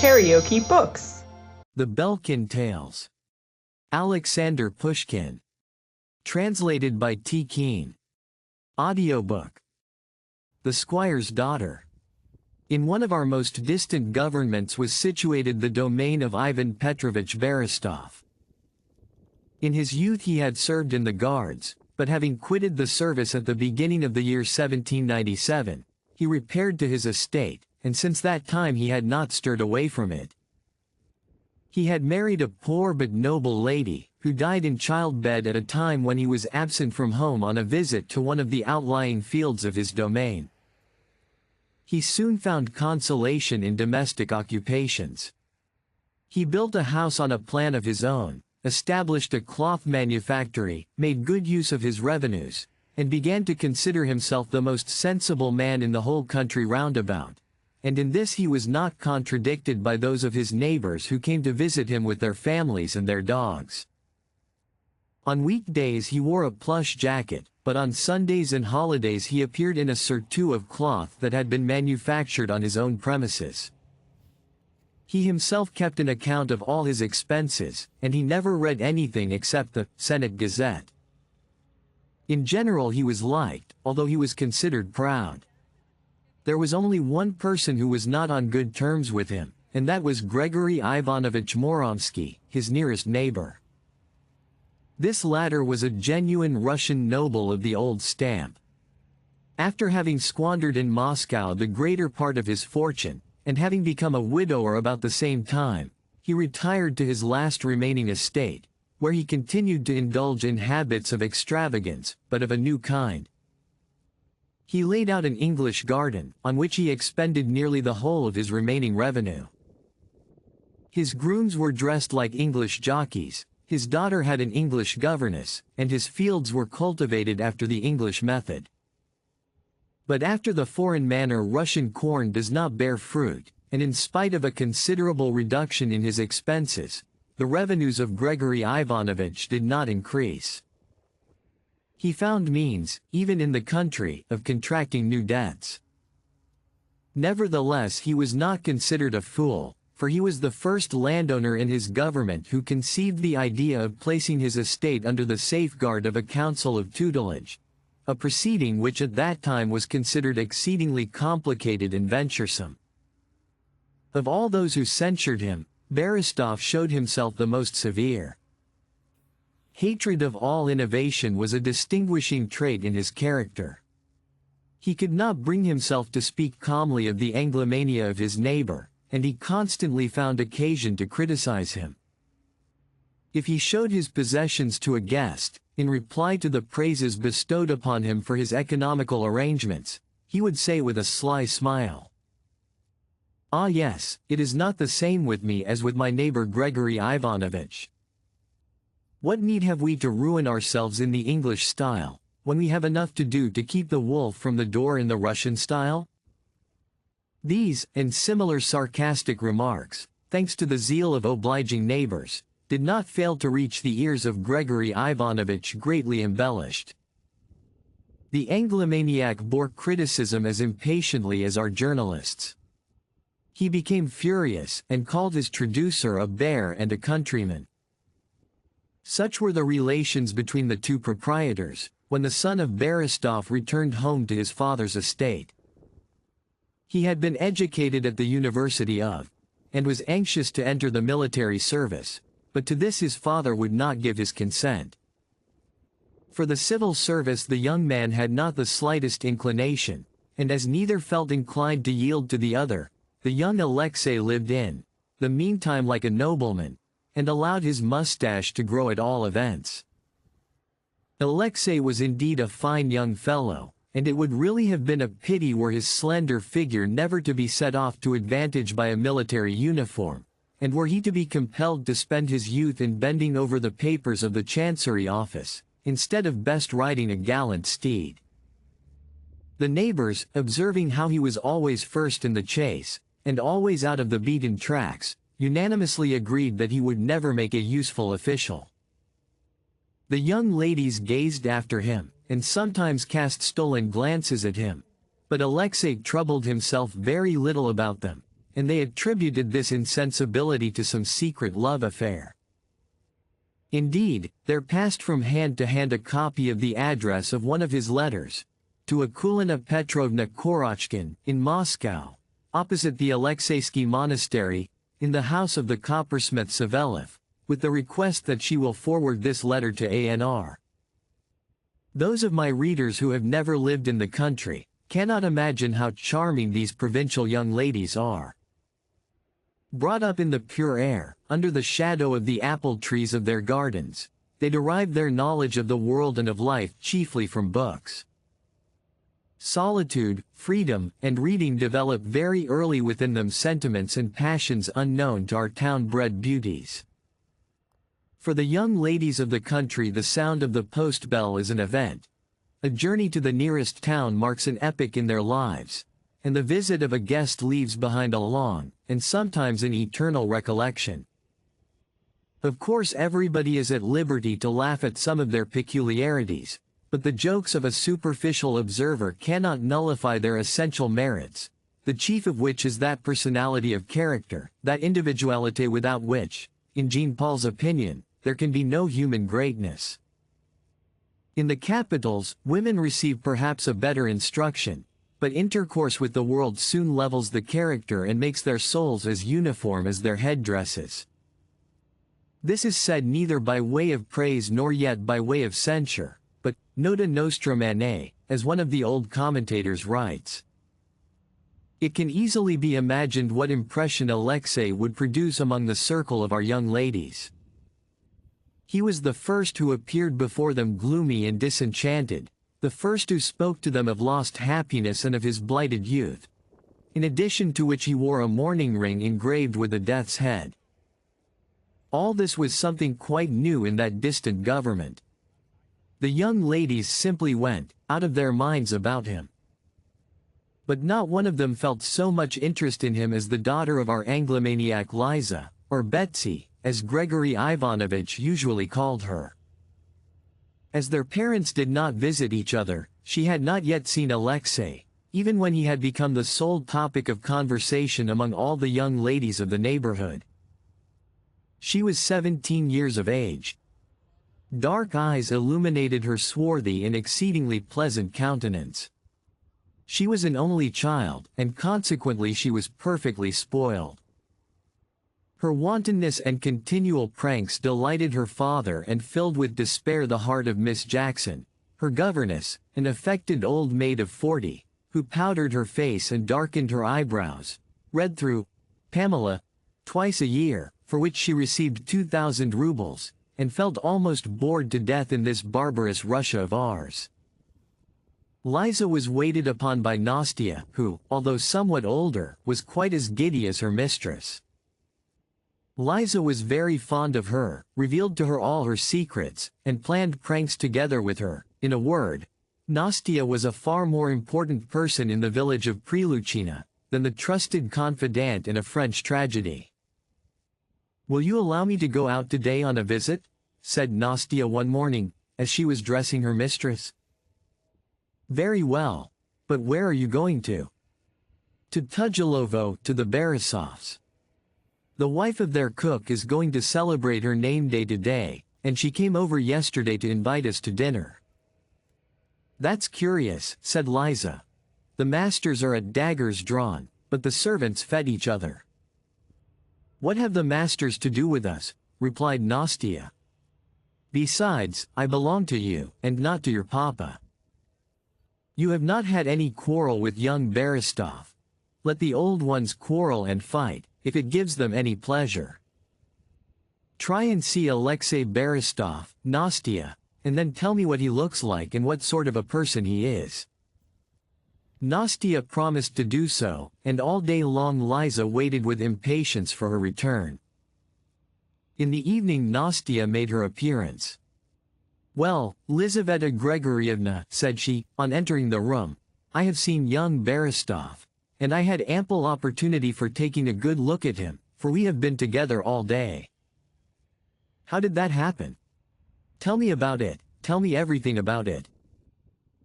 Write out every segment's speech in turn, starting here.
KaraokeBooks. The Belkin Tales. Aleksandr Pushkin. Translated by T. Keane. Audiobook. The Squire's Daughter. In one of our most distant governments was situated the domain of Ivan Petrovich Berestov. In his youth he had served in the Guards, but having quitted the service at the beginning of the year 1797, he repaired to his estate, and since that time he had not stirred away from it. He had married a poor but noble lady, who died in childbed at a time when he was absent from home on a visit to one of the outlying fields of his domain. He soon found consolation in domestic occupations. He built a house on a plan of his own, established a cloth manufactory, made good use of his revenues, and began to consider himself the most sensible man in the whole country roundabout, and in this he was not contradicted by those of his neighbors who came to visit him with their families and their dogs. On weekdays he wore a plush jacket, but on Sundays and holidays he appeared in a surtout of cloth that had been manufactured on his own premises. He himself kept an account of all his expenses, and he never read anything except the Senate Gazette. In general he was liked, although he was considered proud. There was only one person who was not on good terms with him, and that was Grigory Ivanovich Morovsky, his nearest neighbor. This latter was a genuine Russian noble of the old stamp. After having squandered in Moscow the greater part of his fortune, and having become a widower about the same time, he retired to his last remaining estate, where he continued to indulge in habits of extravagance, but of a new kind. He laid out an English garden, on which he expended nearly the whole of his remaining revenue. His grooms were dressed like English jockeys, his daughter had an English governess, and his fields were cultivated after the English method. But after the foreign manner Russian corn does not bear fruit, and in spite of a considerable reduction in his expenses, the revenues of Grigory Ivanovich did not increase. He found means, even in the country, of contracting new debts. Nevertheless he was not considered a fool, for he was the first landowner in his government who conceived the idea of placing his estate under the safeguard of a council of tutelage, a proceeding which at that time was considered exceedingly complicated and venturesome. Of all those who censured him, Berestov showed himself the most severe. Hatred of all innovation was a distinguishing trait in his character. He could not bring himself to speak calmly of the Anglomania of his neighbor, and he constantly found occasion to criticize him. If he showed his possessions to a guest, in reply to the praises bestowed upon him for his economical arrangements, he would say with a sly smile, "Ah yes, it is not the same with me as with my neighbor Grigory Ivanovich. What need have we to ruin ourselves in the English style, when we have enough to do to keep the wolf from the door in the Russian style?" These, and similar sarcastic remarks, thanks to the zeal of obliging neighbors, did not fail to reach the ears of Grigory Ivanovich greatly embellished. The Anglomaniac bore criticism as impatiently as our journalists. He became furious, and called his traducer a bear and a countryman. Such were the relations between the two proprietors, when the son of Berestov returned home to his father's estate. He had been educated at the University of, and was anxious to enter the military service, but to this his father would not give his consent. For the civil service the young man had not the slightest inclination, and as neither felt inclined to yield to the other, the young Alexei lived in the meantime like a nobleman, and allowed his mustache to grow at all events. Alexei was indeed a fine young fellow, and it would really have been a pity were his slender figure never to be set off to advantage by a military uniform, and were he to be compelled to spend his youth in bending over the papers of the Chancery office, instead of best riding a gallant steed. The neighbors, observing how he was always first in the chase, and always out of the beaten tracks, unanimously agreed that he would never make a useful official. The young ladies gazed after him, and sometimes cast stolen glances at him, but Alexei troubled himself very little about them, and they attributed this insensibility to some secret love affair. Indeed, there passed from hand to hand a copy of the address of one of his letters, to Akulina Petrovna Korochkin, in Moscow, opposite the Alexeysky Monastery, in the house of the coppersmith Savelyev, with the request that she will forward this letter to A.N.R. Those of my readers who have never lived in the country cannot imagine how charming these provincial young ladies are. Brought up in the pure air, under the shadow of the apple trees of their gardens, they derive their knowledge of the world and of life chiefly from books. Solitude, freedom, and reading develop very early within them sentiments and passions unknown to our town-bred beauties. For the young ladies of the country, the sound of the post bell is an event. A journey to the nearest town marks an epoch in their lives, and the visit of a guest leaves behind a long, and sometimes an eternal recollection. Of course, everybody is at liberty to laugh at some of their peculiarities, but the jokes of a superficial observer cannot nullify their essential merits, the chief of which is that personality of character, that individuality without which, in Jean-Paul's opinion, there can be no human greatness. In the capitals, women receive perhaps a better instruction, but intercourse with the world soon levels the character and makes their souls as uniform as their headdresses. This is said neither by way of praise nor yet by way of censure, but nota nostra manne, as one of the old commentators writes. It can easily be imagined what impression Alexei would produce among the circle of our young ladies. He was the first who appeared before them gloomy and disenchanted, the first who spoke to them of lost happiness and of his blighted youth, in addition to which he wore a mourning ring engraved with a death's head. All this was something quite new in that distant government. The young ladies simply went out of their minds about him. But not one of them felt so much interest in him as the daughter of our Anglomaniac Liza, or Betsy, as Gregory Ivanovitch usually called her. As their parents did not visit each other, she had not yet seen Alexei, even when he had become the sole topic of conversation among all the young ladies of the neighborhood. She was 17 years of age. Dark eyes illuminated her swarthy and exceedingly pleasant countenance. She was an only child, and consequently she was perfectly spoiled. Her wantonness and continual pranks delighted her father and filled with despair the heart of Miss Jackson, her governess, an affected old maid of 40, who powdered her face and darkened her eyebrows, read through Pamela twice a year, for which she received 2,000 rubles, and felt almost bored to death in this barbarous Russia of ours. Liza was waited upon by Nastia, who, although somewhat older, was quite as giddy as her mistress. Liza was very fond of her, revealed to her all her secrets, and planned pranks together with her. In a word, Nastia was a far more important person in the village of Preluchina than the trusted confidant in a French tragedy. "Will you allow me to go out today on a visit?" said Nastia one morning, as she was dressing her mistress. "Very well. But where are you going to?" "To Tujilovo, to the Borisovs. The wife of their cook is going to celebrate her name day today, and she came over yesterday to invite us to dinner." "That's curious," said Liza. "The masters are at daggers drawn, but the servants fed each other." "What have the masters to do with us?" replied Nastia. "Besides, I belong to you, and not to your papa. You have not had any quarrel with young Berestov. Let the old ones quarrel and fight, if it gives them any pleasure. Try and see Alexei Berestov, Nastia, and then tell me what he looks like and what sort of a person he is." Nastia promised to do so, and all day long Liza waited with impatience for her return. In the evening Nastia made her appearance. "Well, Lizaveta Gregorievna," said she, on entering the room, "I have seen young Berestov, and I had ample opportunity for taking a good look at him, for we have been together all day." "How did that happen? Tell me about it, tell me everything about it."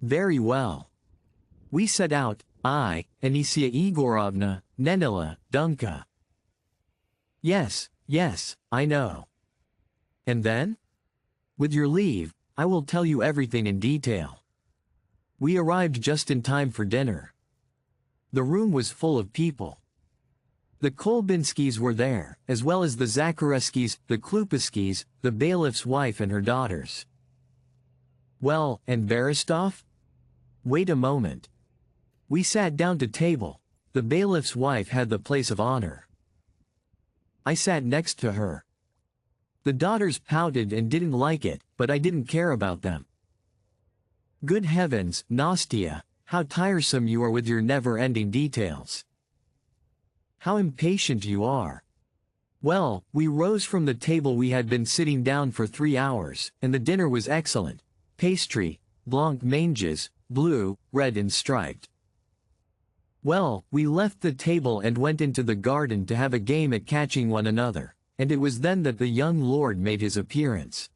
"Very well. We set out, I, Anisia Igorovna, Nenila, Dunka. Yes, yes, I know. And then? With your leave, I will tell you everything in detail. We arrived just in time for dinner. The room was full of people. The Kolbinskys were there, as well as the Zakharevskys, the Klupiskys, the bailiff's wife and her daughters. Well, and Berestov? Wait a moment. We sat down to table. The bailiff's wife had the place of honor. I sat next to her. The daughters pouted and didn't like it, but I didn't care about them. Good heavens, Nastia, how tiresome you are with your never-ending details. How impatient you are. Well, we rose from the table. We had been sitting down for 3 hours, and the dinner was excellent. Pastry, blanc manges, blue, red and striped. Well, we left the table and went into the garden to have a game at catching one another, and it was then that the young lord made his appearance.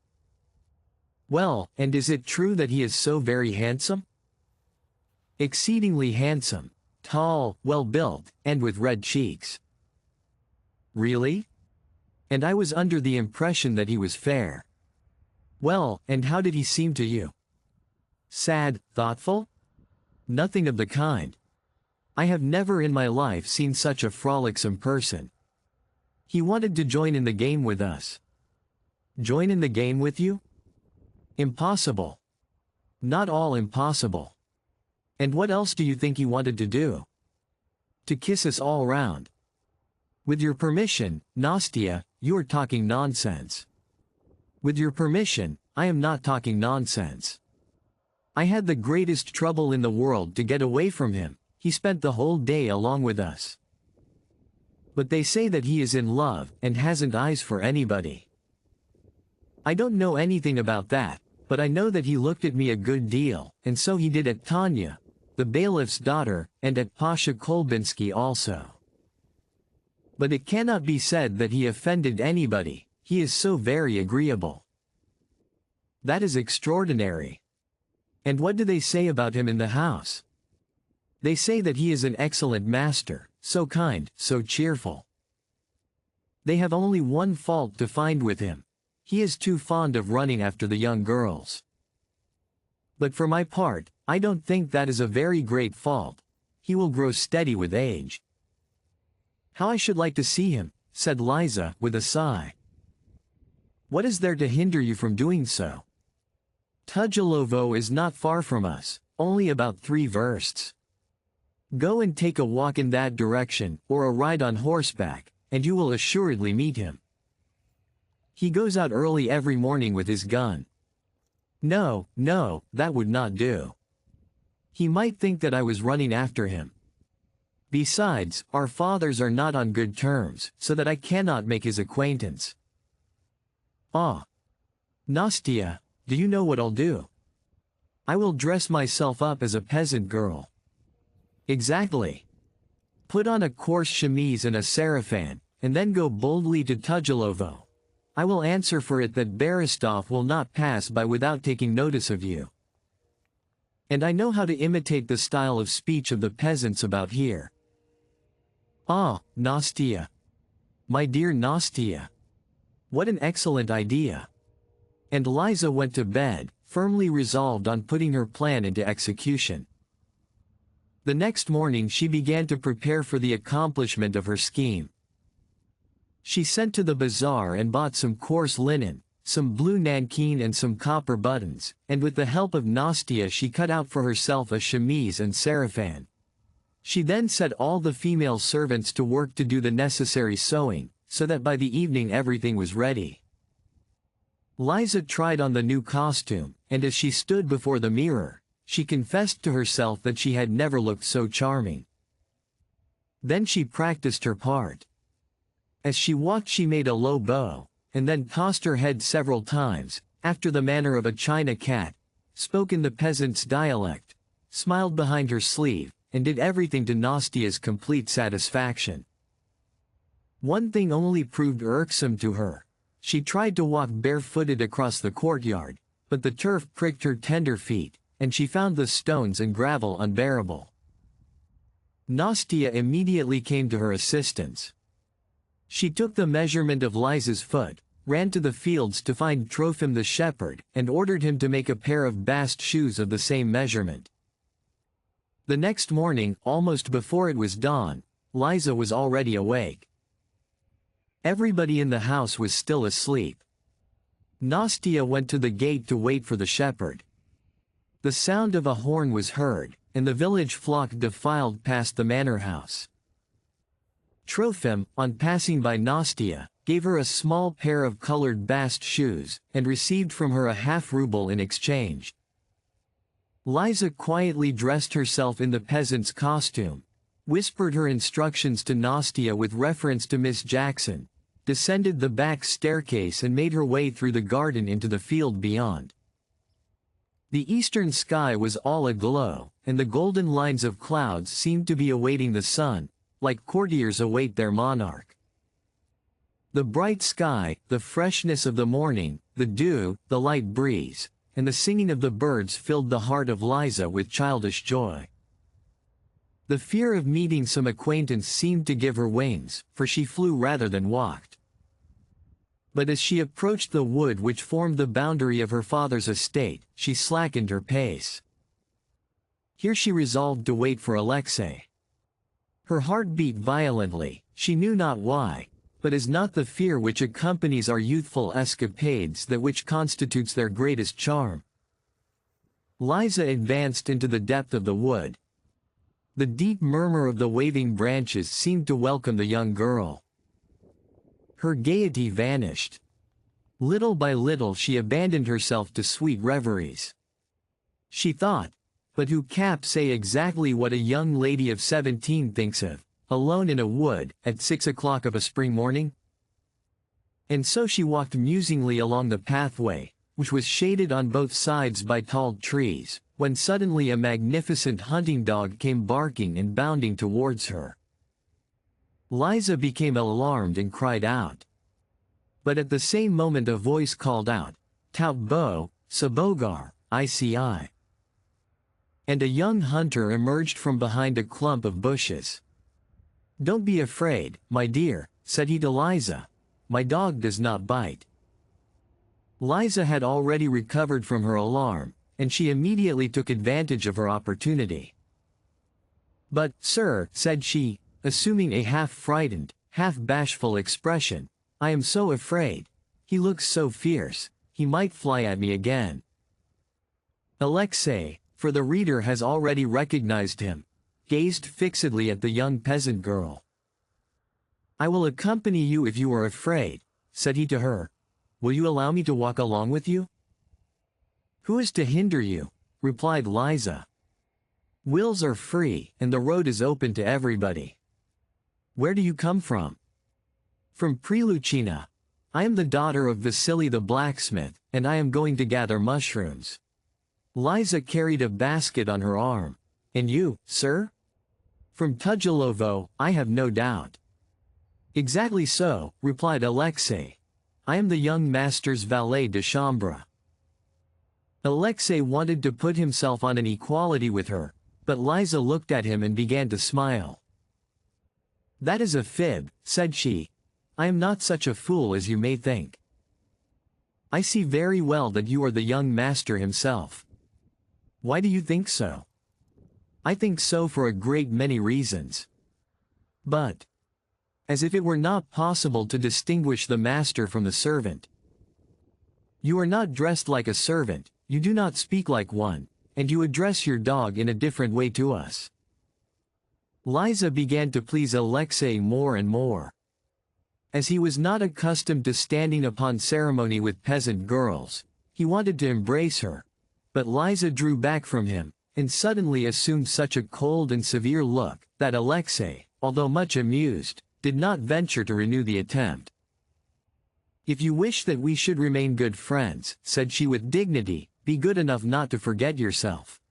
Well, and is it true that he is so very handsome? Exceedingly handsome, tall, well-built, and with red cheeks. Really? And I was under the impression that he was fair. Well, and how did he seem to you? Sad, thoughtful? Nothing of the kind. I have never in my life seen such a frolicsome person. He wanted to join in the game with us. Join in the game with you? Impossible. Not all impossible. And what else do you think he wanted to do? To kiss us all round. With your permission, Nastia, you are talking nonsense. With your permission, I am not talking nonsense. I had the greatest trouble in the world to get away from him. He spent the whole day along with us. But they say that he is in love and hasn't eyes for anybody. I don't know anything about that, but I know that he looked at me a good deal, and so he did at Tanya, the bailiff's daughter, and at Pasha Kolbinsky also. But it cannot be said that he offended anybody, he is so very agreeable. That is extraordinary. And what do they say about him in the house? They say that he is an excellent master, so kind, so cheerful. They have only one fault to find with him. He is too fond of running after the young girls. But for my part, I don't think that is a very great fault. He will grow steady with age. How I should like to see him, said Liza, with a sigh. What is there to hinder you from doing so? Tujilovo is not far from us, only about 3 versts. Go and take a walk in that direction, or a ride on horseback, and you will assuredly meet him. He goes out early every morning with his gun. No, no, that would not do. He might think that I was running after him. Besides, our fathers are not on good terms, so that I cannot make his acquaintance. Ah. Nastia, do you know what I'll do? I will dress myself up as a peasant girl. Exactly. Put on a coarse chemise and a sarafan, and then go boldly to Tujilovo. I will answer for it that Berestov will not pass by without taking notice of you. And I know how to imitate the style of speech of the peasants about here. Ah, Nastia. My dear Nastia. What an excellent idea. And Liza went to bed, firmly resolved on putting her plan into execution. The next morning she began to prepare for the accomplishment of her scheme. She sent to the bazaar and bought some coarse linen, some blue nankeen and some copper buttons, and with the help of Nastia she cut out for herself a chemise and sarafan. She then set all the female servants to work to do the necessary sewing, so that by the evening everything was ready. Liza tried on the new costume, and as she stood before the mirror, she confessed to herself that she had never looked so charming. Then she practiced her part. As she walked she made a low bow, and then tossed her head several times, after the manner of a china cat, spoke in the peasant's dialect, smiled behind her sleeve, and did everything to Nastia's complete satisfaction. One thing only proved irksome to her. She tried to walk barefooted across the courtyard, but the turf pricked her tender feet, and she found the stones and gravel unbearable. Nastya immediately came to her assistance. She took the measurement of Liza's foot, ran to the fields to find Trofim the shepherd, and ordered him to make a pair of bast shoes of the same measurement. The next morning, almost before it was dawn, Liza was already awake. Everybody in the house was still asleep. Nastya went to the gate to wait for the shepherd. The sound of a horn was heard, and the village flock defiled past the manor house. Trofim, on passing by Nastya, gave her a small pair of colored bast shoes, and received from her a half-ruble in exchange. Liza quietly dressed herself in the peasant's costume, whispered her instructions to Nastya with reference to Miss Jackson, descended the back staircase and made her way through the garden into the field beyond. The eastern sky was all aglow, and the golden lines of clouds seemed to be awaiting the sun, like courtiers await their monarch. The bright sky, the freshness of the morning, the dew, the light breeze, and the singing of the birds filled the heart of Liza with childish joy. The fear of meeting some acquaintance seemed to give her wings, for she flew rather than walked. But as she approached the wood which formed the boundary of her father's estate, she slackened her pace. Here she resolved to wait for Alexei. Her heart beat violently, she knew not why, but is not the fear which accompanies our youthful escapades that which constitutes their greatest charm. Liza advanced into the depth of the wood. The deep murmur of the waving branches seemed to welcome the young girl. Her gaiety vanished. Little by little she abandoned herself to sweet reveries. She thought, but who can say exactly what a young lady of 17 thinks of, alone in a wood, at 6 o'clock of a spring morning? And so she walked musingly along the pathway, which was shaded on both sides by tall trees, when suddenly a magnificent hunting dog came barking and bounding towards her. Liza became alarmed and cried out. But at the same moment a voice called out, "Tout beau, Sabogar, ICI." And a young hunter emerged from behind a clump of bushes. "Don't be afraid, my dear," said he to Liza. "My dog does not bite." Liza had already recovered from her alarm, and she immediately took advantage of her opportunity. "But, sir," said she, assuming a half-frightened, half-bashful expression, "I am so afraid. He looks so fierce, he might fly at me again." Alexei, for the reader has already recognized him, gazed fixedly at the young peasant girl. "I will accompany you if you are afraid," said he to her. "Will you allow me to walk along with you?" "Who is to hinder you?" replied Liza. "Wills are free, and the road is open to everybody." "Where do you come from?" "From Preluchina. I am the daughter of Vasily the blacksmith, and I am going to gather mushrooms." Liza carried a basket on her arm. "And you, sir?" "From Tujilovo, I have no doubt." "Exactly so," replied Alexei. "I am the young master's valet de chambre." Alexei wanted to put himself on an equality with her, but Liza looked at him and began to smile. "That is a fib," said she. "I am not such a fool as you may think. I see very well that you are the young master himself." "Why do you think so?" "I think so for a great many reasons." "But," as if it were not possible to distinguish the master from the servant, "you are not dressed like a servant, you do not speak like one, and you address your dog in a different way to us." Liza began to please Alexei more and more. As he was not accustomed to standing upon ceremony with peasant girls, he wanted to embrace her, but Liza drew back from him, and suddenly assumed such a cold and severe look, that Alexei, although much amused, did not venture to renew the attempt. "If you wish that we should remain good friends," said she with dignity, "be good enough not to forget yourself."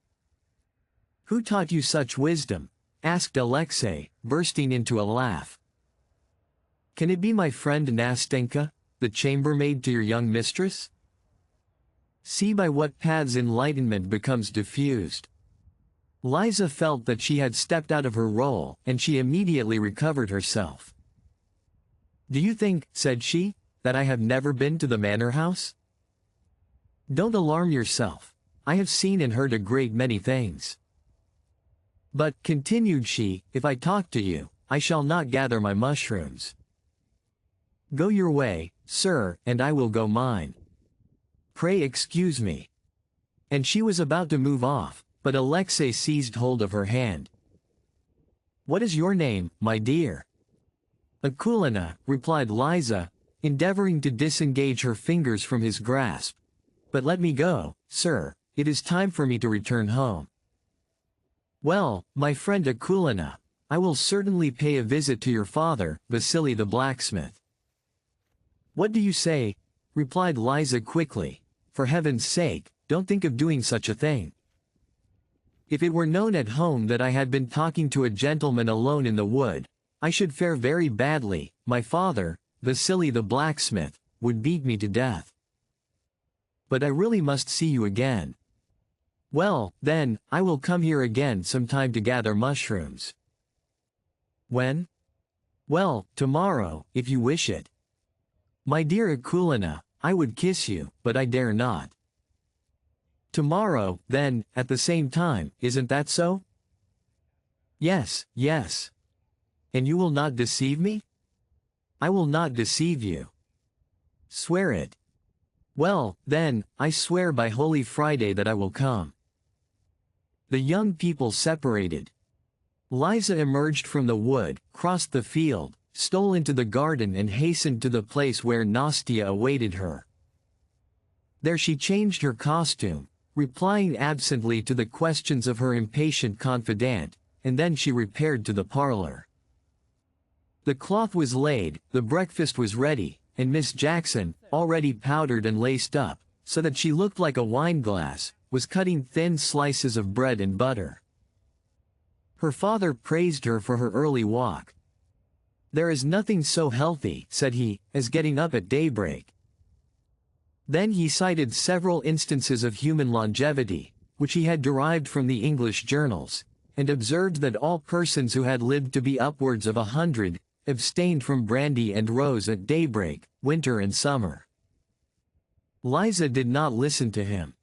"Who taught you such wisdom?" asked Alexei, bursting into a laugh. "Can it be my friend Nastenka, the chambermaid to your young mistress? See by what paths enlightenment becomes diffused. Liza felt that she had stepped out of her role, and she immediately recovered herself. "Do you think," said she, "that I have never been to the manor house? Don't alarm yourself. I have seen and heard a great many things. But," continued she, "if I talk to you, I shall not gather my mushrooms. Go your way, sir, and I will go mine. Pray excuse me." And she was about to move off, but Alexei seized hold of her hand. "What is your name, my dear?" "Akulina," replied Liza, endeavoring to disengage her fingers from his grasp. "But let me go, sir, it is time for me to return home." "Well, my friend Akulina, I will certainly pay a visit to your father, Vasily the blacksmith." "What do you say?" replied Liza quickly. "For heaven's sake, don't think of doing such a thing. If it were known at home that I had been talking to a gentleman alone in the wood, I should fare very badly. My father, Vasily the blacksmith, would beat me to death. But I really must see you again. Well, then, I will come here again sometime to gather mushrooms." "When?" "Well, tomorrow, if you wish it." "My dear Akulina, I would kiss you, but I dare not." "Tomorrow, then, at the same time, isn't that so?" "Yes, yes." "And you will not deceive me?" "I will not deceive you." "Swear it." "Well, then, I swear by Holy Friday that I will come." The young people separated. Liza emerged from the wood, crossed the field, stole into the garden and hastened to the place where Nastya awaited her. There she changed her costume, replying absently to the questions of her impatient confidant, and then she repaired to the parlor. The cloth was laid, the breakfast was ready, and Miss Jackson, already powdered and laced up, so that she looked like a wineglass, was cutting thin slices of bread and butter. Her father praised her for her early walk. "There is nothing so healthy," said he, "as getting up at daybreak." Then he cited several instances of human longevity, which he had derived from the English journals, and observed that all persons who had lived to be upwards of 100, abstained from brandy and rose at daybreak, winter and summer. Liza did not listen to him.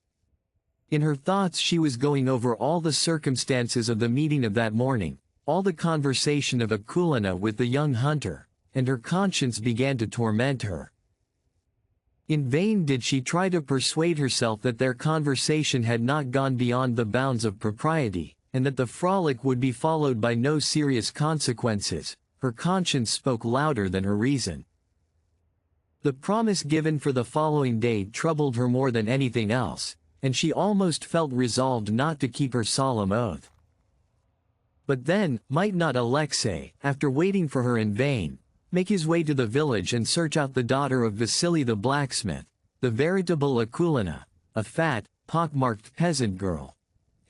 In her thoughts she was going over all the circumstances of the meeting of that morning, all the conversation of Akulina with the young hunter, and her conscience began to torment her. In vain did she try to persuade herself that their conversation had not gone beyond the bounds of propriety, and that the frolic would be followed by no serious consequences. Her conscience spoke louder than her reason. The promise given for the following day troubled her more than anything else, and she almost felt resolved not to keep her solemn oath. But then, might not Alexei, after waiting for her in vain, make his way to the village and search out the daughter of Vasily the blacksmith, the veritable Akulina, a fat, pock-marked peasant girl,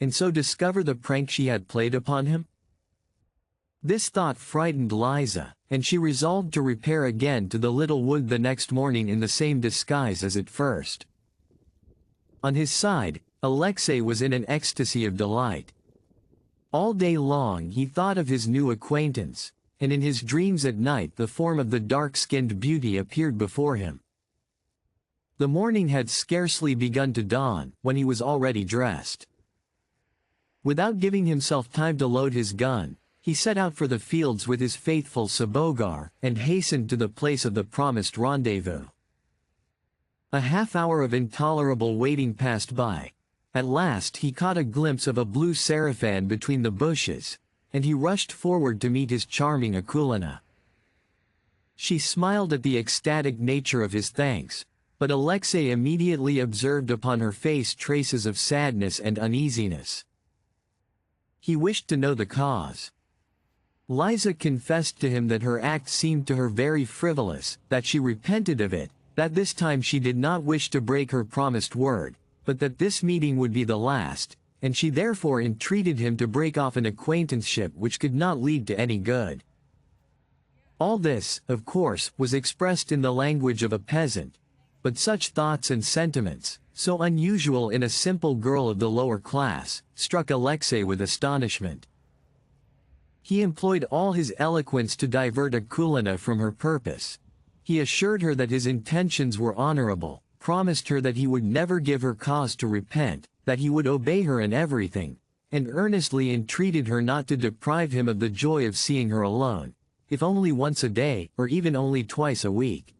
and so discover the prank she had played upon him? This thought frightened Liza, and she resolved to repair again to the little wood the next morning in the same disguise as at first. On his side, Alexei was in an ecstasy of delight. All day long he thought of his new acquaintance, and in his dreams at night the form of the dark-skinned beauty appeared before him. The morning had scarcely begun to dawn, when he was already dressed. Without giving himself time to load his gun, he set out for the fields with his faithful Sabogar, and hastened to the place of the promised rendezvous. A half-hour of intolerable waiting passed by. At last he caught a glimpse of a blue sarafan between the bushes, and he rushed forward to meet his charming Akulina. She smiled at the ecstatic nature of his thanks, but Alexei immediately observed upon her face traces of sadness and uneasiness. He wished to know the cause. Liza confessed to him that her act seemed to her very frivolous, that she repented of it, that this time she did not wish to break her promised word, but that this meeting would be the last, and she therefore entreated him to break off an acquaintanceship which could not lead to any good. All this, of course, was expressed in the language of a peasant, but such thoughts and sentiments, so unusual in a simple girl of the lower class, struck Alexei with astonishment. He employed all his eloquence to divert Akulina from her purpose. He assured her that his intentions were honorable, promised her that he would never give her cause to repent, that he would obey her in everything, and earnestly entreated her not to deprive him of the joy of seeing her alone, if only once a day, or even only twice a week.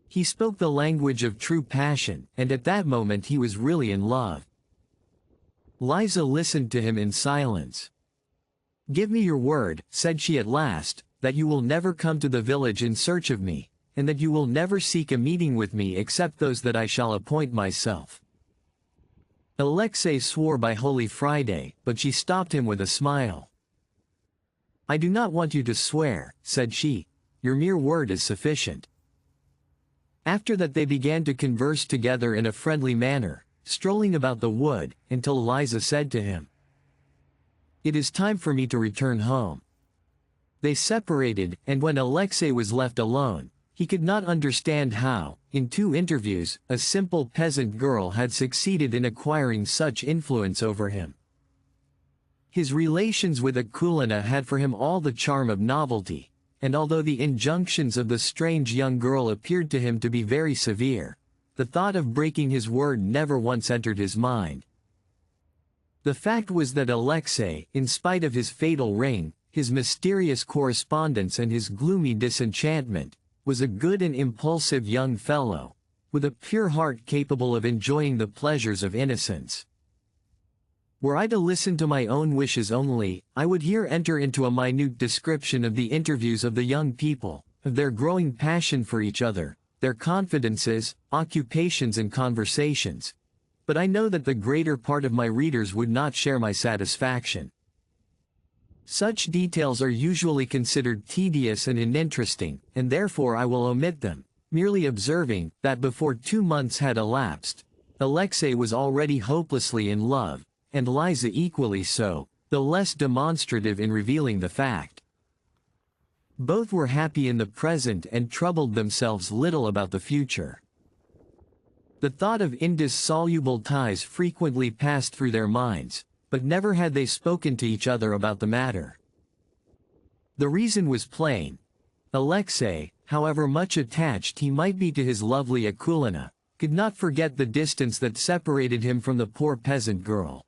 He spoke the language of true passion, and at that moment he was really in love. Liza listened to him in silence. "Give me your word," said she at last, "that you will never come to the village in search of me, and that you will never seek a meeting with me except those that I shall appoint myself." Alexei swore by Holy Friday, but she stopped him with a smile. "I do not want you to swear," said she. "Your mere word is sufficient." After that they began to converse together in a friendly manner, strolling about the wood, until Liza said to him, "It is time for me to return home." They separated, and when Alexei was left alone, he could not understand how, in 2 interviews, a simple peasant girl had succeeded in acquiring such influence over him. His relations with Akulina had for him all the charm of novelty, and although the injunctions of the strange young girl appeared to him to be very severe, the thought of breaking his word never once entered his mind. The fact was that Alexei, in spite of his fatal ring, his mysterious correspondence and his gloomy disenchantment, was a good and impulsive young fellow, with a pure heart capable of enjoying the pleasures of innocence. Were I to listen to my own wishes only, I would here enter into a minute description of the interviews of the young people, of their growing passion for each other, their confidences, occupations and conversations. But I know that the greater part of my readers would not share my satisfaction. Such details are usually considered tedious and uninteresting, and therefore I will omit them, merely observing that before 2 months had elapsed, Alexei was already hopelessly in love, and Liza equally so, though less demonstrative in revealing the fact. Both were happy in the present and troubled themselves little about the future. The thought of indissoluble ties frequently passed through their minds, but never had they spoken to each other about the matter. The reason was plain. Alexei, however much attached he might be to his lovely Akulina, could not forget the distance that separated him from the poor peasant girl.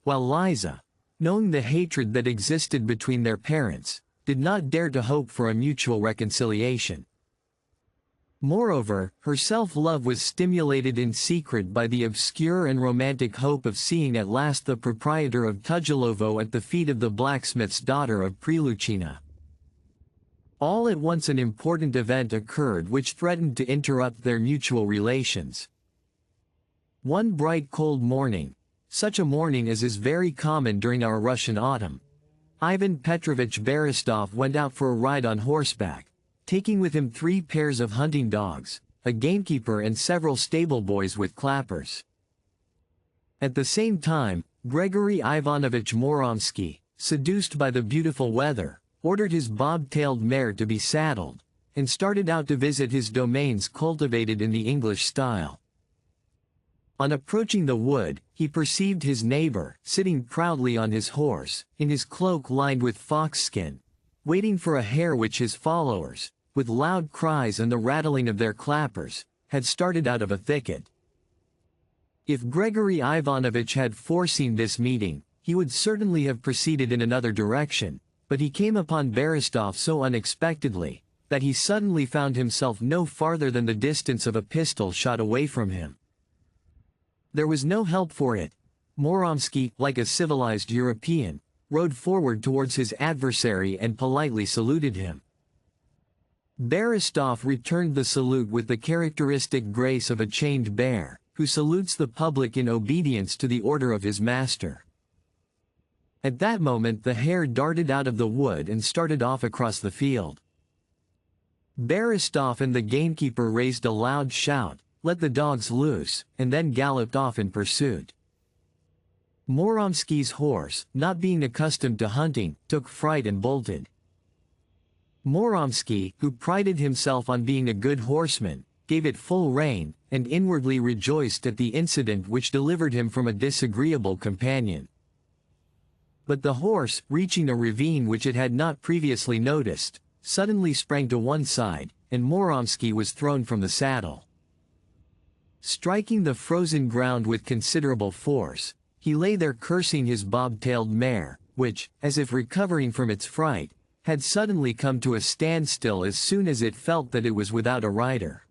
While Liza, knowing the hatred that existed between their parents, did not dare to hope for a mutual reconciliation. Moreover, her self-love was stimulated in secret by the obscure and romantic hope of seeing at last the proprietor of Tujilovo at the feet of the blacksmith's daughter of Priluchina. All at once an important event occurred which threatened to interrupt their mutual relations. One bright cold morning, such a morning as is very common during our Russian autumn, Ivan Petrovich Berestov went out for a ride on horseback, taking with him 3 pairs of hunting dogs, a gamekeeper and several stable boys with clappers. At the same time, Gregory Ivanovich Moromsky, seduced by the beautiful weather, ordered his bob-tailed mare to be saddled, and started out to visit his domains cultivated in the English style. On approaching the wood, he perceived his neighbor, sitting proudly on his horse, in his cloak lined with foxskin, waiting for a hare which his followers, with loud cries and the rattling of their clappers, had started out of a thicket. If Gregory Ivanovich had foreseen this meeting, he would certainly have proceeded in another direction, but he came upon Berestov so unexpectedly, that he suddenly found himself no farther than the distance of a pistol shot away from him. There was no help for it. Moromsky, like a civilized European, rode forward towards his adversary and politely saluted him. Berestov returned the salute with the characteristic grace of a chained bear, who salutes the public in obedience to the order of his master. At that moment the hare darted out of the wood and started off across the field. Berestov and the gamekeeper raised a loud shout, let the dogs loose, and then galloped off in pursuit. Moromsky's horse, not being accustomed to hunting, took fright and bolted. Moromsky, who prided himself on being a good horseman, gave it full rein, and inwardly rejoiced at the incident which delivered him from a disagreeable companion. But the horse, reaching a ravine which it had not previously noticed, suddenly sprang to one side, and Muromsky was thrown from the saddle. Striking the frozen ground with considerable force, he lay there cursing his bob-tailed mare, which, as if recovering from its fright, had suddenly come to a standstill as soon as it felt that it was without a rider.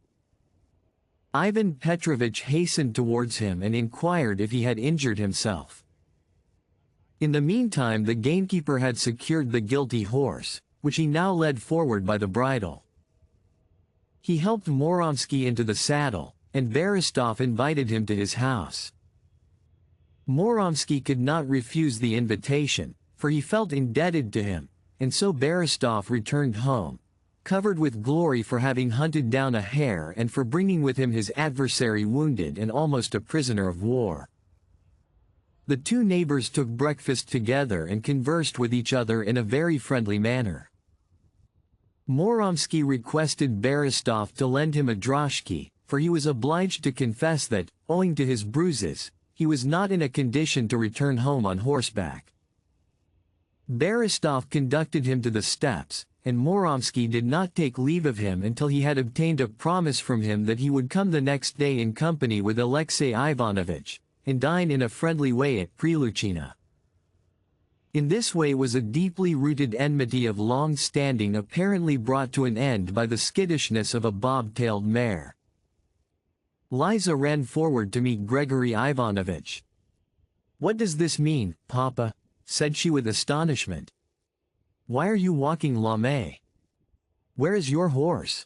Ivan Petrovich hastened towards him and inquired if he had injured himself. In the meantime the gamekeeper had secured the guilty horse, which he now led forward by the bridle. He helped Muromsky into the saddle, and Berestov invited him to his house. Muromsky could not refuse the invitation, for he felt indebted to him, and so Berestov returned home, covered with glory for having hunted down a hare and for bringing with him his adversary wounded and almost a prisoner of war. The two neighbors took breakfast together and conversed with each other in a very friendly manner. Muromsky requested Berestov to lend him a droshky, for he was obliged to confess that, owing to his bruises, he was not in a condition to return home on horseback. Berestov conducted him to the steps, and Muromsky did not take leave of him until he had obtained a promise from him that he would come the next day in company with Alexey Ivanovich, and dine in a friendly way at Priluchina. In this way was a deeply rooted enmity of long standing apparently brought to an end by the skittishness of a bob-tailed mare. Liza ran forward to meet Gregory Ivanovich. "What does this mean, Papa?" said she with astonishment. "Why are you walking lame? Where is your horse?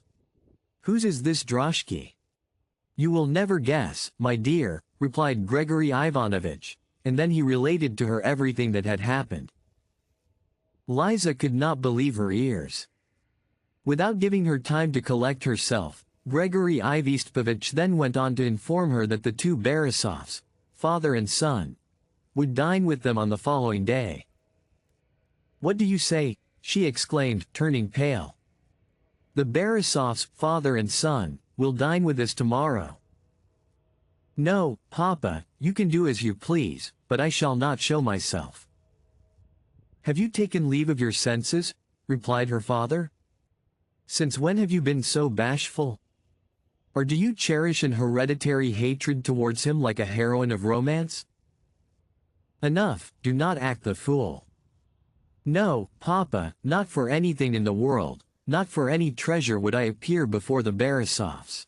Whose is this droshky?" "You will never guess, my dear," replied Gregory Ivanovich, and then he related to her everything that had happened. Liza could not believe her ears. Without giving her time to collect herself, Gregory Ivanovich then went on to inform her that the two Beresovs, father and son, would dine with them on the following day. "What do you say?" she exclaimed, turning pale. "The Beresovs, father and son, will dine with us tomorrow." "No, Papa, you can do as you please, but I shall not show myself." "Have you taken leave of your senses?" replied her father. "Since when have you been so bashful? Or do you cherish an hereditary hatred towards him like a heroine of romance? Enough, do not act the fool." "No, Papa, not for anything in the world, not for any treasure would I appear before the Beresovs."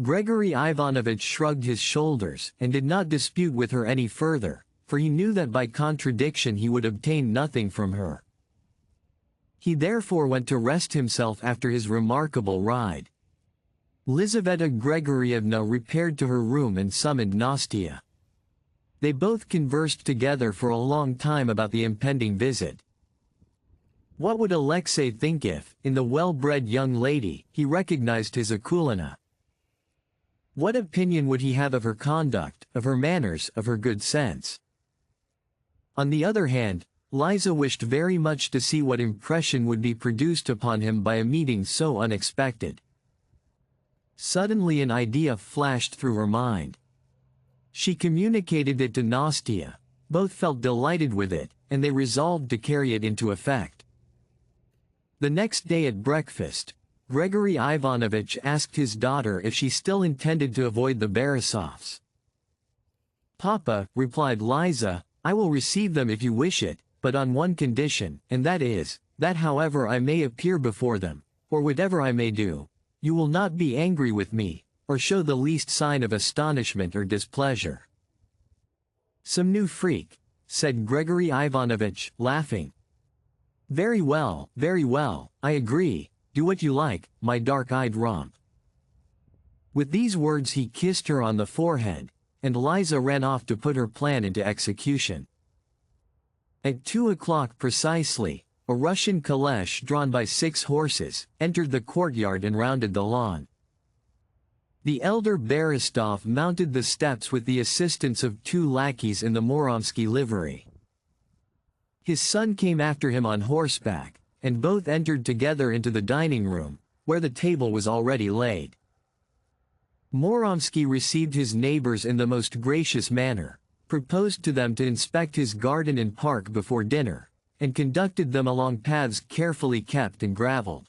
Gregory Ivanovich shrugged his shoulders and did not dispute with her any further, for he knew that by contradiction he would obtain nothing from her. He therefore went to rest himself after his remarkable ride. Lizaveta Gregorievna repaired to her room and summoned Nastia. They both conversed together for a long time about the impending visit. What would Alexey think if, in the well-bred young lady, he recognized his Akulina? What opinion would he have of her conduct, of her manners, of her good sense? On the other hand, Liza wished very much to see what impression would be produced upon him by a meeting so unexpected. Suddenly an idea flashed through her mind. She communicated it to Nastia. Both felt delighted with it, and they resolved to carry it into effect. The next day at breakfast, Gregory Ivanovich asked his daughter if she still intended to avoid the Beresovs. "Papa," replied Liza, "I will receive them if you wish it, but on one condition, and that is, that however I may appear before them, or whatever I may do, you will not be angry with me, or show the least sign of astonishment or displeasure." "Some new freak," said Gregory Ivanovich, laughing. Very well, I agree, do what you like, my dark-eyed romp." With these words he kissed her on the forehead, and Liza ran off to put her plan into execution. At 2 o'clock precisely, a Russian caleche drawn by 6 horses, entered the courtyard and rounded the lawn. The elder Berestov mounted the steps with the assistance of 2 lackeys in the Muromsky livery. His son came after him on horseback, and both entered together into the dining room, where the table was already laid. Muromsky received his neighbors in the most gracious manner, proposed to them to inspect his garden and park before dinner, and conducted them along paths carefully kept and graveled.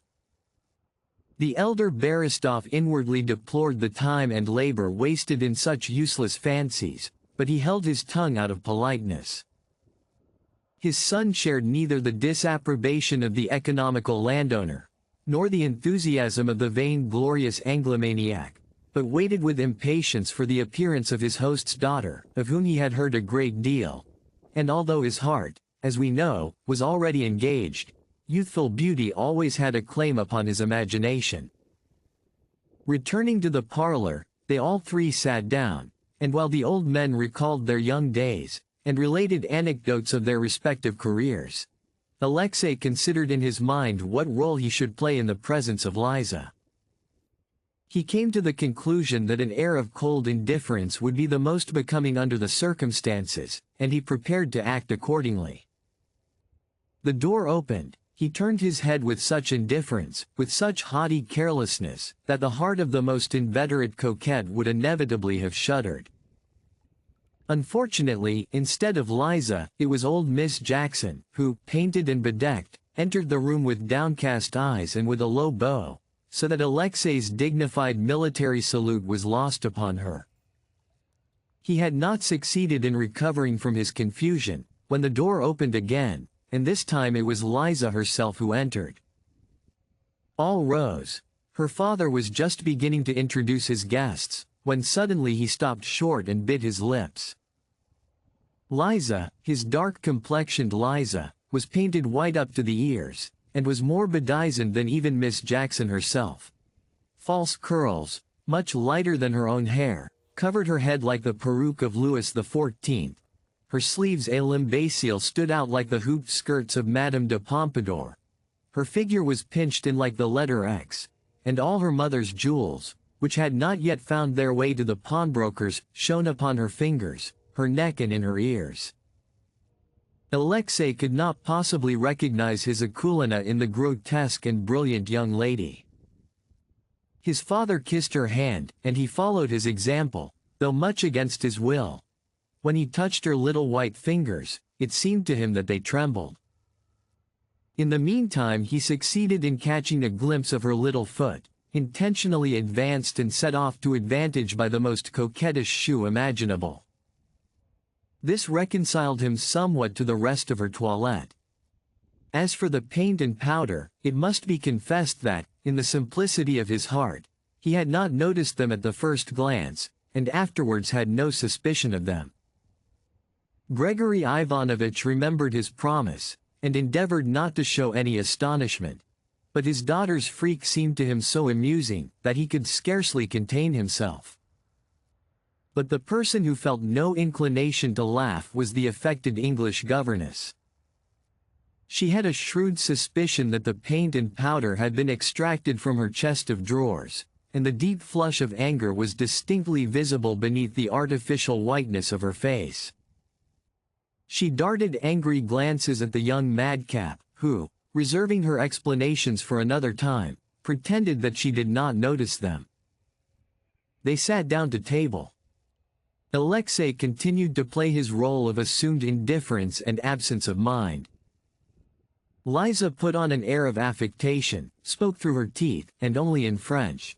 The elder Berestov inwardly deplored the time and labor wasted in such useless fancies, but he held his tongue out of politeness. His son shared neither the disapprobation of the economical landowner, nor the enthusiasm of the vain-glorious Anglomaniac, but waited with impatience for the appearance of his host's daughter, of whom he had heard a great deal, and although his heart, as we know, was already engaged, youthful beauty always had a claim upon his imagination. Returning to the parlor, they all three sat down, and while the old men recalled their young days, and related anecdotes of their respective careers, Alexei considered in his mind what role he should play in the presence of Liza. He came to the conclusion that an air of cold indifference would be the most becoming under the circumstances, and he prepared to act accordingly. The door opened. He turned his head with such indifference, with such haughty carelessness, that the heart of the most inveterate coquette would inevitably have shuddered. Unfortunately, instead of Liza, it was old Miss Jackson, who, painted and bedecked, entered the room with downcast eyes and with a low bow, so that Alexei's dignified military salute was lost upon her. He had not succeeded in recovering from his confusion, when the door opened again, and this time it was Liza herself who entered. All rose. Her father was just beginning to introduce his guests, when suddenly he stopped short and bit his lips. Liza, his dark-complexioned Liza, was painted white up to the ears, and was more bedizened than even Miss Jackson herself. False curls, much lighter than her own hair, covered her head like the peruke of Louis XIV. Her sleeves à l'imbécile stood out like the hooped skirts of Madame de Pompadour. Her figure was pinched in like the letter X, and all her mother's jewels, which had not yet found their way to the pawnbrokers, shone upon her fingers, her neck and in her ears. Alexei could not possibly recognize his Akulina in the grotesque and brilliant young lady. His father kissed her hand, and he followed his example, though much against his will. When he touched her little white fingers, it seemed to him that they trembled. In the meantime he succeeded in catching a glimpse of her little foot, intentionally advanced and set off to advantage by the most coquettish shoe imaginable. This reconciled him somewhat to the rest of her toilette. As for the paint and powder, it must be confessed that, in the simplicity of his heart, he had not noticed them at the first glance, and afterwards had no suspicion of them. Gregory Ivanovitch remembered his promise, and endeavored not to show any astonishment, but his daughter's freak seemed to him so amusing that he could scarcely contain himself. But the person who felt no inclination to laugh was the affected English governess. She had a shrewd suspicion that the paint and powder had been extracted from her chest of drawers, and the deep flush of anger was distinctly visible beneath the artificial whiteness of her face. She darted angry glances at the young madcap, who, reserving her explanations for another time, pretended that she did not notice them. They sat down to table. Alexei continued to play his role of assumed indifference and absence of mind. Liza put on an air of affectation, spoke through her teeth, and only in French.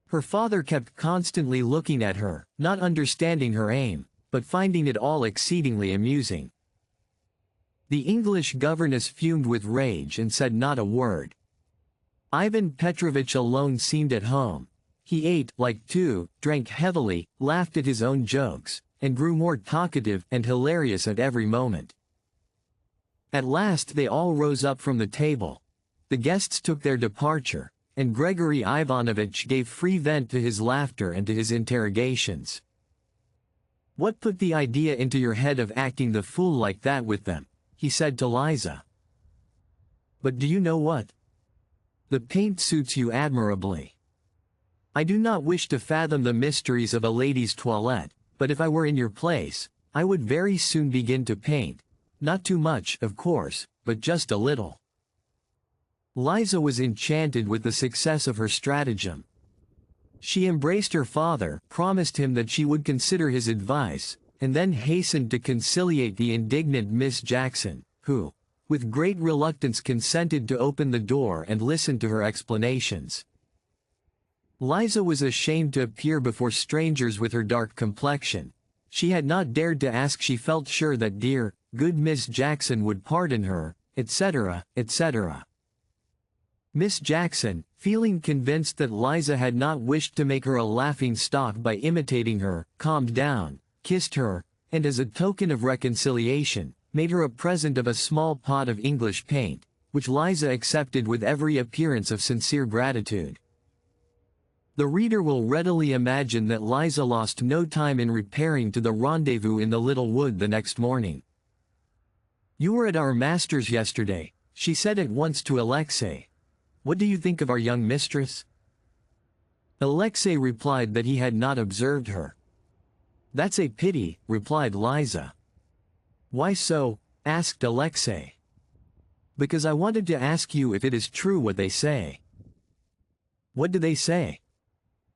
Her father kept constantly looking at her, not understanding her aim, but finding it all exceedingly amusing. The English governess fumed with rage and said not a word. Ivan Petrovitch alone seemed at home. He ate like two, drank heavily, laughed at his own jokes, and grew more talkative and hilarious at every moment. At last they all rose up from the table. The guests took their departure, and Gregory Ivanovitch gave free vent to his laughter and to his interrogations. "What put the idea into your head of acting the fool like that with them?" he said to Liza. "But do you know what? The paint suits you admirably. I do not wish to fathom the mysteries of a lady's toilette, but if I were in your place, I would very soon begin to paint. Not too much, of course, but just a little." Liza was enchanted with the success of her stratagem. She embraced her father, promised him that she would consider his advice, and then hastened to conciliate the indignant Miss Jackson, who, with great reluctance, consented to open the door and listen to her explanations. Liza was ashamed to appear before strangers with her dark complexion. She had not dared to ask. She felt sure that dear, good Miss Jackson would pardon her, etc., etc. Miss Jackson, feeling convinced that Liza had not wished to make her a laughing stock by imitating her, calmed down, kissed her, and as a token of reconciliation, made her a present of a small pot of English paint, which Liza accepted with every appearance of sincere gratitude. The reader will readily imagine that Liza lost no time in repairing to the rendezvous in the little wood the next morning. "You were at our master's yesterday," she said at once to Alexei. "What do you think of our young mistress?" Alexei replied that he had not observed her. "That's a pity," replied Liza. "Why so?" asked Alexei. "Because I wanted to ask you if it is true what they say." "What do they say?"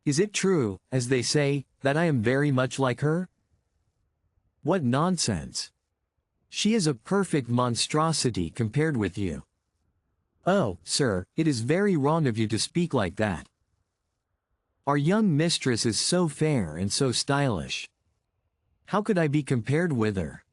"Is it true, as they say, that I am very much like her?" "What nonsense! She is a perfect monstrosity compared with you." "Oh, sir, it is very wrong of you to speak like that. Our young mistress is so fair and so stylish. How could I be compared with her?"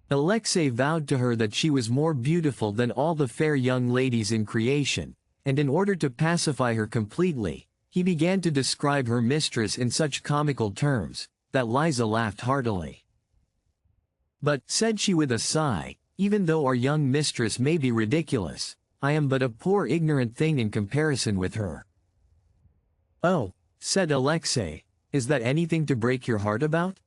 Alexei vowed to her that she was more beautiful than all the fair young ladies in creation, and in order to pacify her completely, he began to describe her mistress in such comical terms, that Liza laughed heartily. "But," said she with a sigh, "even though our young mistress may be ridiculous, I am but a poor ignorant thing in comparison with her." "Oh," said Alexei, "is that anything to break your heart about?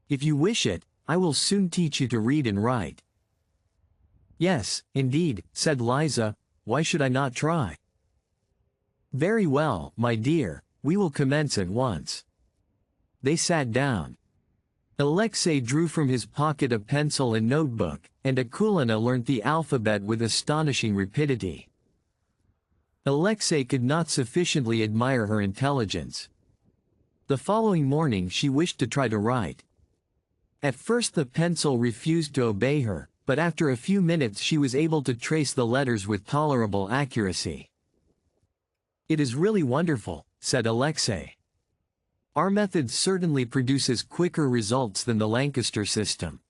If you wish it, I will soon teach you to read and write." "Yes, indeed," said Liza, "why should I not try?" "Very well, my dear, we will commence at once." They sat down. Alexei drew from his pocket a pencil and notebook, and Akulina learnt the alphabet with astonishing rapidity. Alexei could not sufficiently admire her intelligence. The following morning she wished to try to write. At first the pencil refused to obey her, but after a few minutes she was able to trace the letters with tolerable accuracy. "It is really wonderful," said Alexei. "Our method certainly produces quicker results than the Lancaster system."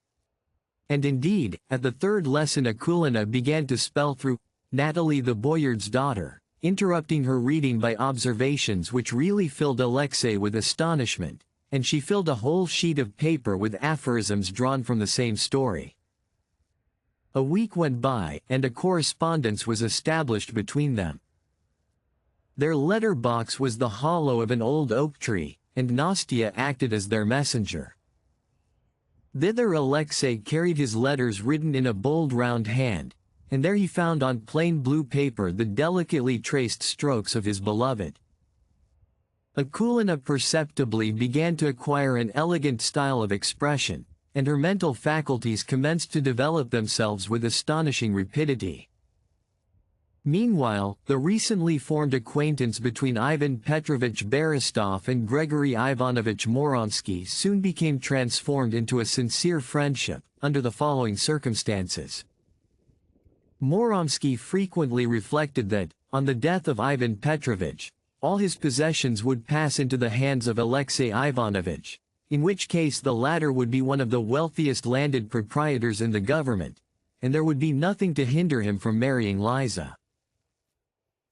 And indeed, at the third lesson Akulina began to spell through "Natalie the Boyard's daughter," interrupting her reading by observations which really filled Alexei with astonishment, and she filled a whole sheet of paper with aphorisms drawn from the same story. A week went by, and a correspondence was established between them. Their letter box was the hollow of an old oak tree, and Nastia acted as their messenger. Thither Alexei carried his letters written in a bold round hand, and there he found on plain blue paper the delicately traced strokes of his beloved. Akulina perceptibly began to acquire an elegant style of expression, and her mental faculties commenced to develop themselves with astonishing rapidity. Meanwhile, the recently formed acquaintance between Ivan Petrovich Berestov and Gregory Ivanovich Moronsky soon became transformed into a sincere friendship, under the following circumstances. Moronsky frequently reflected that, on the death of Ivan Petrovich, all his possessions would pass into the hands of Alexei Ivanovich, in which case the latter would be one of the wealthiest landed proprietors in the government, and there would be nothing to hinder him from marrying Liza.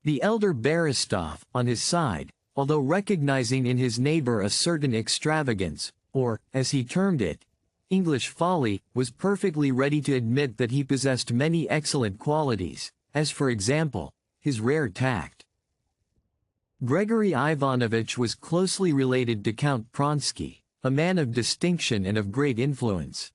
The elder Berestov, on his side, although recognizing in his neighbor a certain extravagance, or, as he termed it, English folly, was perfectly ready to admit that he possessed many excellent qualities, as for example, his rare tact. Gregory Ivanovich was closely related to Count Pronsky, a man of distinction and of great influence.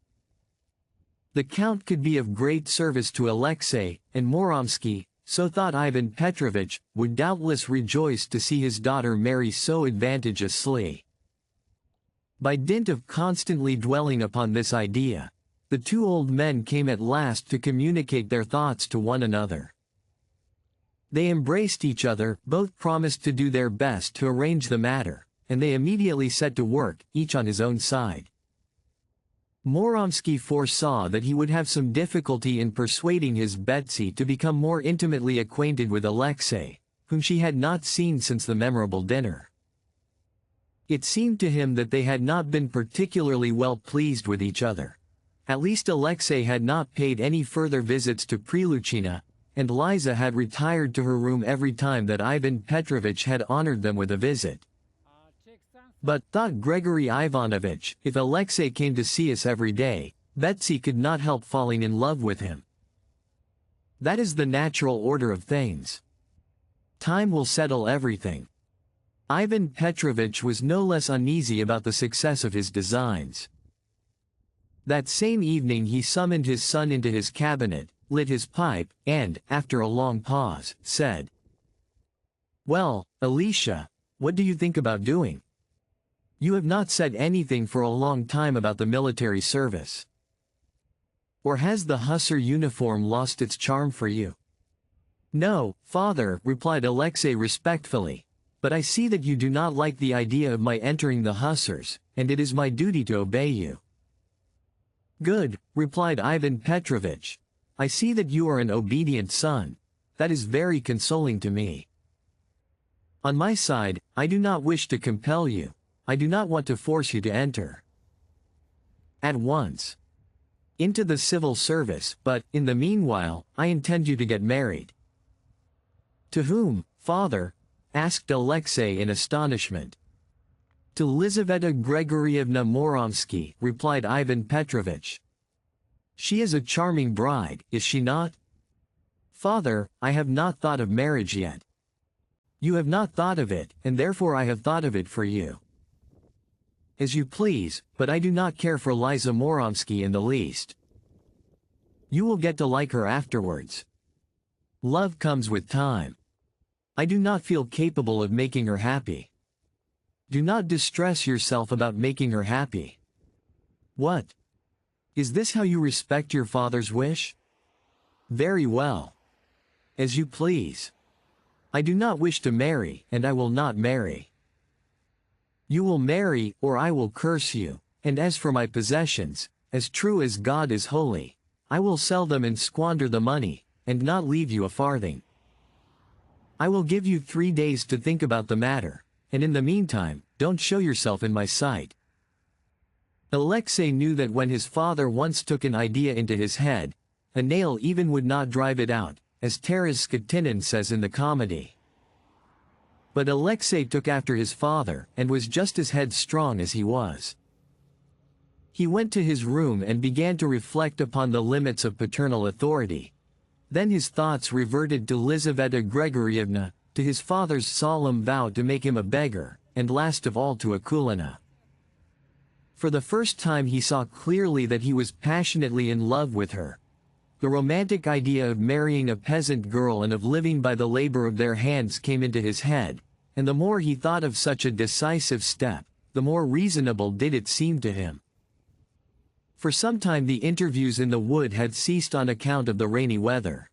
The Count could be of great service to Alexei, and Moronsky, so thought Ivan Petrovich, would doubtless rejoice to see his daughter marry so advantageously. By dint of constantly dwelling upon this idea, the two old men came at last to communicate their thoughts to one another. They embraced each other, both promised to do their best to arrange the matter, and they immediately set to work, each on his own side. Muromsky foresaw that he would have some difficulty in persuading his Betsy to become more intimately acquainted with Alexei, whom she had not seen since the memorable dinner. It seemed to him that they had not been particularly well pleased with each other. At least Alexei had not paid any further visits to Priluchina, and Liza had retired to her room every time that Ivan Petrovich had honored them with a visit. But, thought Gregory Ivanovich, if Alexei came to see us every day, Betsy could not help falling in love with him. That is the natural order of things. Time will settle everything. Ivan Petrovich was no less uneasy about the success of his designs. That same evening he summoned his son into his cabinet, lit his pipe, and, after a long pause, said, "Well, Alicia, what do you think about doing? You have not said anything for a long time about the military service. Or has the hussar uniform lost its charm for you?" "No, father," replied Alexei respectfully, "but I see that you do not like the idea of my entering the hussars, and it is my duty to obey you." "Good," replied Ivan Petrovich. "I see that you are an obedient son. That is very consoling to me. On my side, I do not wish to compel you. I do not want to force you to enter at once into the civil service, but, in the meanwhile, I intend you to get married." "To whom, father?" asked Alexei in astonishment. "To Lizaveta Gregorievna Muromsky," replied Ivan Petrovich. "She is a charming bride, is she not?" "Father, I have not thought of marriage yet." "You have not thought of it, and therefore I have thought of it for you." "As you please, but I do not care for Liza Muromsky in the least." "You will get to like her afterwards. Love comes with time. I do not feel capable of making her happy." "Do not distress yourself about making her happy." "What? Is this how you respect your father's wish?" "Very well. As you please. I do not wish to marry, and I will not marry." "You will marry, or I will curse you, and as for my possessions, as true as God is holy, I will sell them and squander the money, and not leave you a farthing. I will give you 3 days to think about the matter, and in the meantime, don't show yourself in my sight." Alexei knew that when his father once took an idea into his head, a nail even would not drive it out, as Taras Skotinin says in the comedy. But Alexei took after his father, and was just as headstrong as he was. He went to his room and began to reflect upon the limits of paternal authority. Then his thoughts reverted to Lizaveta Gregorievna, to his father's solemn vow to make him a beggar, and last of all to Akulina. For the first time he saw clearly that he was passionately in love with her. The romantic idea of marrying a peasant girl and of living by the labor of their hands came into his head, and the more he thought of such a decisive step, the more reasonable did it seem to him. For some time the interviews in the wood had ceased on account of the rainy weather.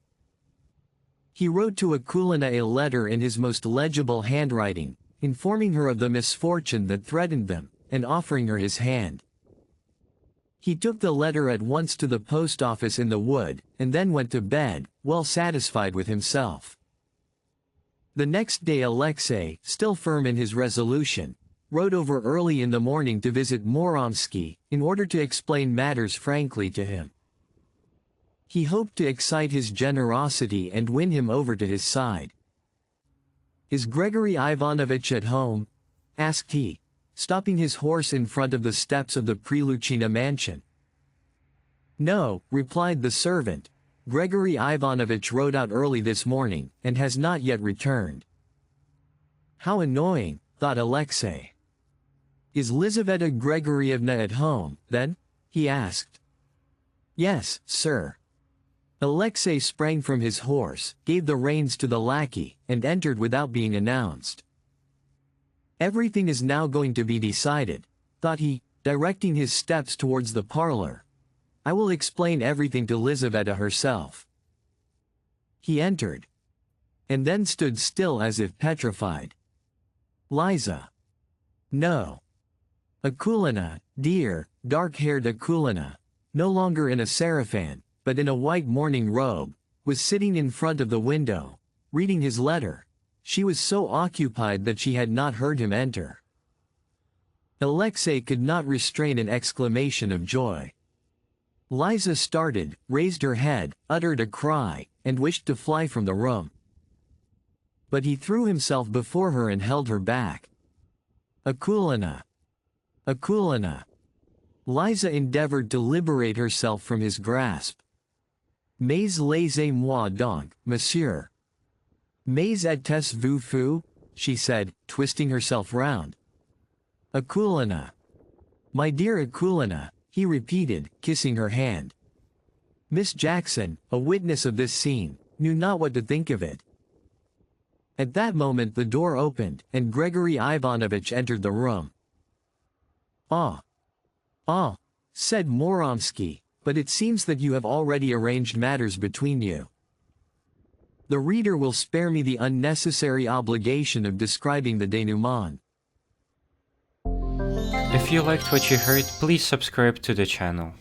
He wrote to Akulina a letter in his most legible handwriting, informing her of the misfortune that threatened them, and offering her his hand. He took the letter at once to the post office in the wood, and then went to bed, well satisfied with himself. The next day Alexei, still firm in his resolution, rode over early in the morning to visit Muromsky, in order to explain matters frankly to him. He hoped to excite his generosity and win him over to his side. "Is Gregory Ivanovich at home?" asked he, stopping his horse in front of the steps of the Priluchina mansion. "No," replied the servant. "Gregory Ivanovich rode out early this morning, and has not yet returned." How annoying, thought Alexei. "Is Lizaveta Gregorievna at home, then?" he asked. "Yes, sir." Alexei sprang from his horse, gave the reins to the lackey, and entered without being announced. Everything is now going to be decided, thought he, directing his steps towards the parlor. I will explain everything to Lizaveta herself. He entered. and then stood still as if petrified. Liza. No. Akulina, dear, dark-haired Akulina, no longer in a sarafan, but in a white morning robe, was sitting in front of the window, reading his letter. She was so occupied that she had not heard him enter. Alexei could not restrain an exclamation of joy. Liza started, raised her head, uttered a cry, and wished to fly from the room. But he threw himself before her and held her back. Akulina. Akulina. Liza endeavored to liberate herself from his grasp. Mais laissez-moi donc, monsieur. Mais êtes-vous fou? She said, twisting herself round. Akulina. My dear Akulina, he repeated, kissing her hand. Miss Jackson, a witness of this scene, knew not what to think of it. At that moment the door opened, and Gregory Ivanovich entered the room. Ah, said Moromsky, but it seems that you have already arranged matters between you. The reader will spare me the unnecessary obligation of describing the denouement. If you liked what you heard, please subscribe to the channel.